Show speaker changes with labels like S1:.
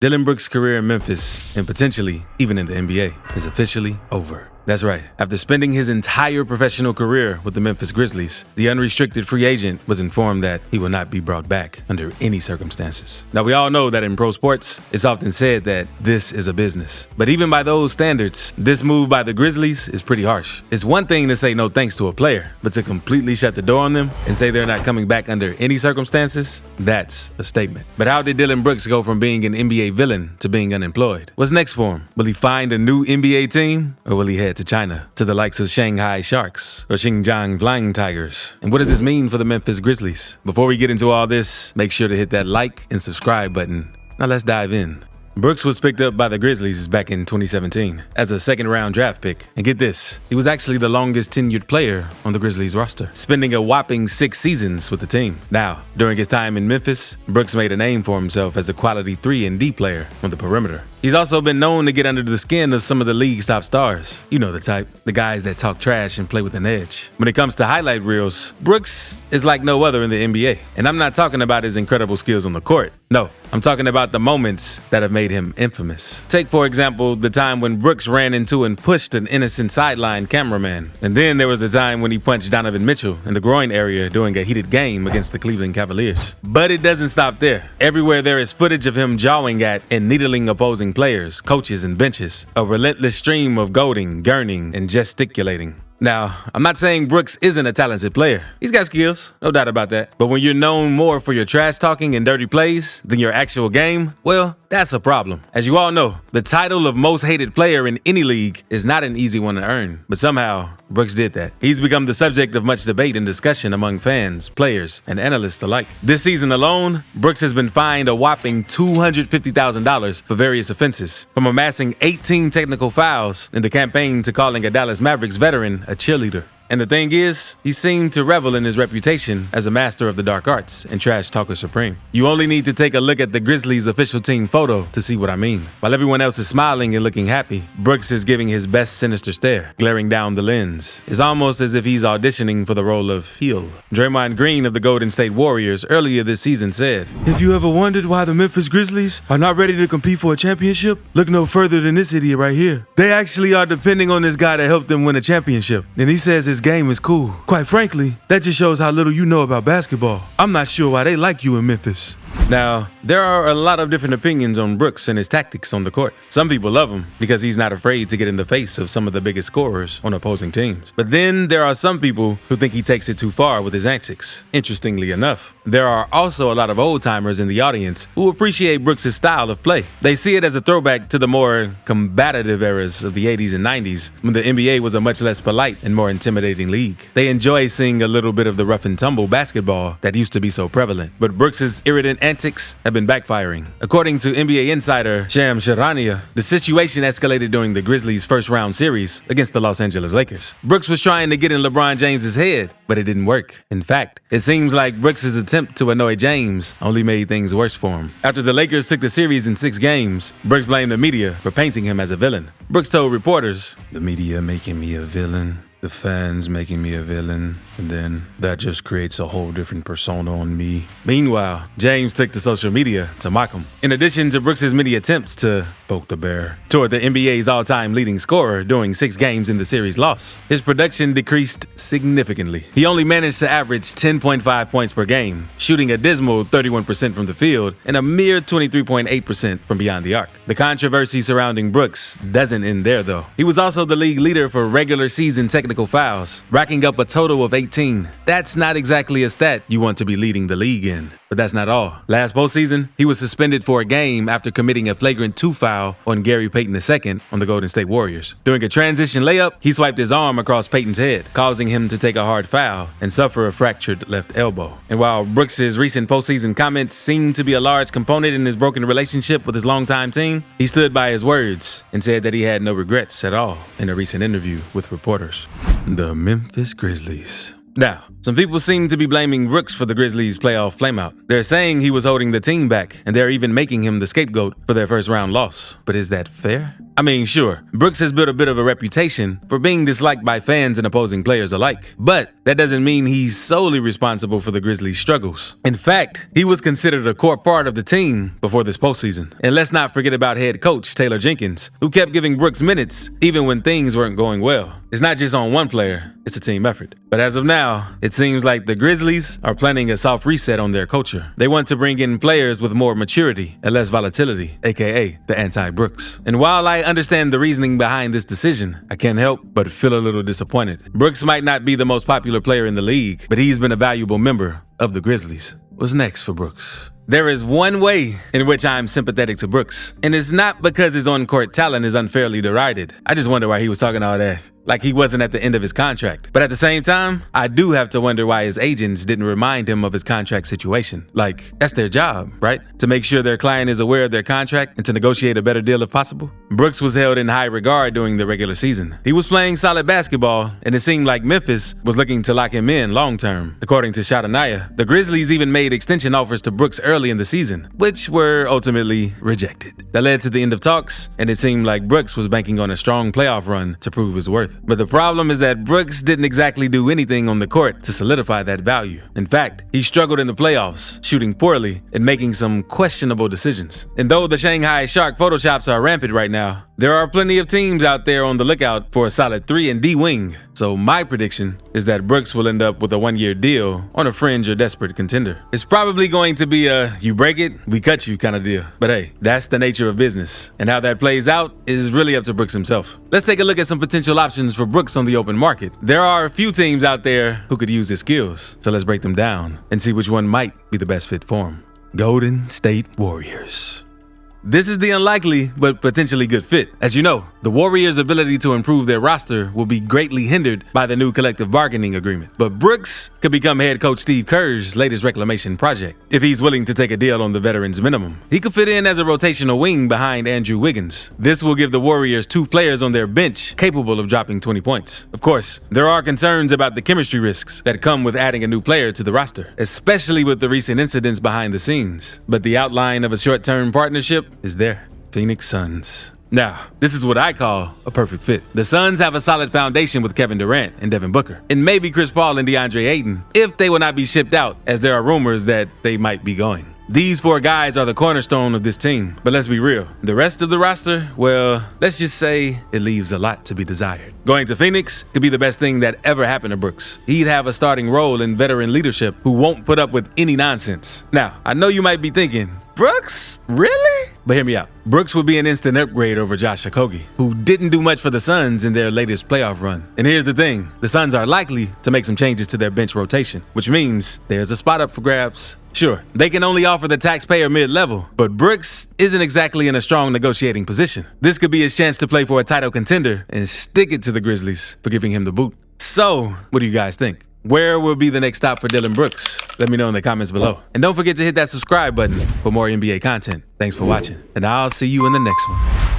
S1: Dillon Brooks' career in Memphis, and potentially even in the NBA, is officially over. That's right. After spending his entire professional career with the Memphis Grizzlies, the unrestricted free agent was informed that he will not be brought back under any circumstances. Now, we all know that in pro sports, it's often said that this is a business. But even by those standards, this move by the Grizzlies is pretty harsh. It's one thing to say no thanks to a player, but to completely shut the door on them and say they're not coming back under any circumstances, that's a statement. But how did Dillon Brooks go from being an NBA villain to being unemployed? What's next for him? Will he find a new NBA team, or will he head to China, to the likes of Shanghai Sharks or Xinjiang Flying Tigers? And what does this mean for the Memphis Grizzlies? Before we get into all this, make sure to hit that like and subscribe button. Now let's dive in. Brooks was picked up by the Grizzlies back in 2017 as a second-round draft pick. And get this, he was actually the longest tenured player on the Grizzlies roster, spending a whopping 6 seasons with the team. Now, during his time in Memphis, Brooks made a name for himself as a quality 3 and D player on the perimeter. He's also been known to get under the skin of some of the league's top stars. You know the type, the guys that talk trash and play with an edge. When it comes to highlight reels, Brooks is like no other in the NBA. And I'm not talking about his incredible skills on the court. No, I'm talking about the moments that have made him infamous. Take, for example, the time when Brooks ran into and pushed an innocent sideline cameraman. And then there was the time when he punched Donovan Mitchell in the groin area during a heated game against the Cleveland Cavaliers. But it doesn't stop there. Everywhere there is footage of him jawing at and needling opposing players, coaches, and benches. A relentless stream of goading, gurning, and gesticulating. Now, I'm not saying Brooks isn't a talented player. He's got skills, no doubt about that. But when you're known more for your trash talking and dirty plays than your actual game, well, that's a problem. As you all know, the title of most hated player in any league is not an easy one to earn. But somehow, Brooks did that. He's become the subject of much debate and discussion among fans, players, and analysts alike. This season alone, Brooks has been fined a whopping $250,000 for various offenses, from amassing 18 technical fouls in the campaign to calling a Dallas Mavericks veteran a cheerleader. And the thing is, he seemed to revel in his reputation as a master of the dark arts and trash talker supreme. You only need to take a look at the Grizzlies' official team photo to see what I mean. While everyone else is smiling and looking happy, Brooks is giving his best sinister stare, glaring down the lens. It's almost as if he's auditioning for the role of heel. Draymond Green of the Golden State Warriors earlier this season said, "If you ever wondered why the Memphis Grizzlies are not ready to compete for a championship, look no further than this idiot right here. They actually are depending on this guy to help them win a championship. And he says his game is cool. Quite frankly, that just shows how little you know about basketball. I'm not sure why they like you in Memphis." Now, there are a lot of different opinions on Brooks and his tactics on the court. Some people love him because he's not afraid to get in the face of some of the biggest scorers on opposing teams. But then there are some people who think he takes it too far with his antics. Interestingly enough, there are also a lot of old-timers in the audience who appreciate Brooks' style of play. They see it as a throwback to the more combative eras of the 80s and 90s, when the NBA was a much less polite and more intimidating league. They enjoy seeing a little bit of the rough-and-tumble basketball that used to be so prevalent. But Brooks' irritant antics have been backfiring. According to NBA insider Shams Charania, the situation escalated during the Grizzlies' first-round series against the Los Angeles Lakers. Brooks was trying to get in LeBron James's head, but it didn't work. In fact, it seems like Brooks' attempt to annoy James only made things worse for him. After the Lakers took the series in 6 games, Brooks blamed the media for painting him as a villain. Brooks told reporters, "The media making me a villain, the fans making me a villain, and then that just creates a whole different persona on me." Meanwhile, James took to social media to mock him. In addition to Brooks' many attempts to poke the bear toward the NBA's all-time leading scorer during 6 games in the series loss, his production decreased significantly. He only managed to average 10.5 points per game, shooting a dismal 31% from the field and a mere 23.8% from beyond the arc. The controversy surrounding Brooks doesn't end there, though. He was also the league leader for regular season technical fouls, racking up a total of 18. That's not exactly a stat you want to be leading the league in. But that's not all. Last postseason, he was suspended for a game after committing a flagrant 2 foul on Gary Payton II on the Golden State Warriors. During a transition layup, he swiped his arm across Payton's head, causing him to take a hard foul and suffer a fractured left elbow. And while Brooks' recent postseason comments seem to be a large component in his broken relationship with his longtime team, he stood by his words and said that he had no regrets at all in a recent interview with reporters. The Memphis Grizzlies. Now, some people seem to be blaming Brooks for the Grizzlies' playoff flameout. They're saying he was holding the team back, and they're even making him the scapegoat for their first-round loss. But is that fair? I mean, sure, Brooks has built a bit of a reputation for being disliked by fans and opposing players alike, but that doesn't mean he's solely responsible for the Grizzlies' struggles. In fact, he was considered a core part of the team before this postseason. And let's not forget about head coach Taylor Jenkins, who kept giving Brooks minutes even when things weren't going well. It's not just on one player, it's a team effort. But as of now, it seems like the Grizzlies are planning a soft reset on their culture. They want to bring in players with more maturity and less volatility, aka the anti-Brooks. And while I understand the reasoning behind this decision, I can't help but feel a little disappointed. Brooks might not be the most popular player in the league, but he's been a valuable member of the Grizzlies. What's next for Brooks? There is one way in which I'm sympathetic to Brooks, and it's not because his on-court talent is unfairly derided. I just wonder why he was talking all that, like he wasn't at the end of his contract. But at the same time, I do have to wonder why his agents didn't remind him of his contract situation. Like, that's their job, right? To make sure their client is aware of their contract and to negotiate a better deal if possible. Brooks was held in high regard during the regular season. He was playing solid basketball, and it seemed like Memphis was looking to lock him in long-term. According to Shadanaya, the Grizzlies even made extension offers to Brooks early in the season, which were ultimately rejected. That led to the end of talks, and it seemed like Brooks was banking on a strong playoff run to prove his worth. But the problem is that Brooks didn't exactly do anything on the court to solidify that value. In fact, he struggled in the playoffs, shooting poorly and making some questionable decisions. And though the Shanghai Shark photoshops are rampant right now, there are plenty of teams out there on the lookout for a solid 3-and-D wing. So my prediction is that Brooks will end up with a one-year deal on a fringe or desperate contender. It's probably going to be a you break it, we cut you kind of deal. But hey, that's the nature of business. And how that plays out is really up to Brooks himself. Let's take a look at some potential options for Brooks on the open market. There are a few teams out there who could use his skills. So let's break them down and see which one might be the best fit for him. Golden State Warriors. This is the unlikely but potentially good fit. As you know, the Warriors' ability to improve their roster will be greatly hindered by the new collective bargaining agreement. But Brooks could become head coach Steve Kerr's latest reclamation project if he's willing to take a deal on the veterans minimum. He could fit in as a rotational wing behind Andrew Wiggins. This will give the Warriors 2 players on their bench capable of dropping 20 points. Of course, there are concerns about the chemistry risks that come with adding a new player to the roster, especially with the recent incidents behind the scenes. But the outline of a short-term partnership is there. Phoenix Suns. Now, this is what I call a perfect fit. The Suns have a solid foundation with Kevin Durant and Devin Booker, and maybe Chris Paul and DeAndre Ayton, if they will not be shipped out, as there are rumors that they might be going. These 4 guys are the cornerstone of this team, but let's be real. The rest of the roster, well, let's just say it leaves a lot to be desired. Going to Phoenix could be the best thing that ever happened to Brooks. He'd have a starting role in veteran leadership who won't put up with any nonsense. Now, I know you might be thinking, Brooks? Really? But hear me out. Brooks would be an instant upgrade over Josh Okogie, who didn't do much for the Suns in their latest playoff run. And here's the thing, the Suns are likely to make some changes to their bench rotation, which means there's a spot up for grabs. Sure, they can only offer the taxpayer mid-level, but Brooks isn't exactly in a strong negotiating position. This could be his chance to play for a title contender and stick it to the Grizzlies for giving him the boot. So, what do you guys think? Where will be the next stop for Dillon Brooks? Let me know in the comments below. And don't forget to hit that subscribe button for more NBA content. Thanks for watching, and I'll see you in the next one.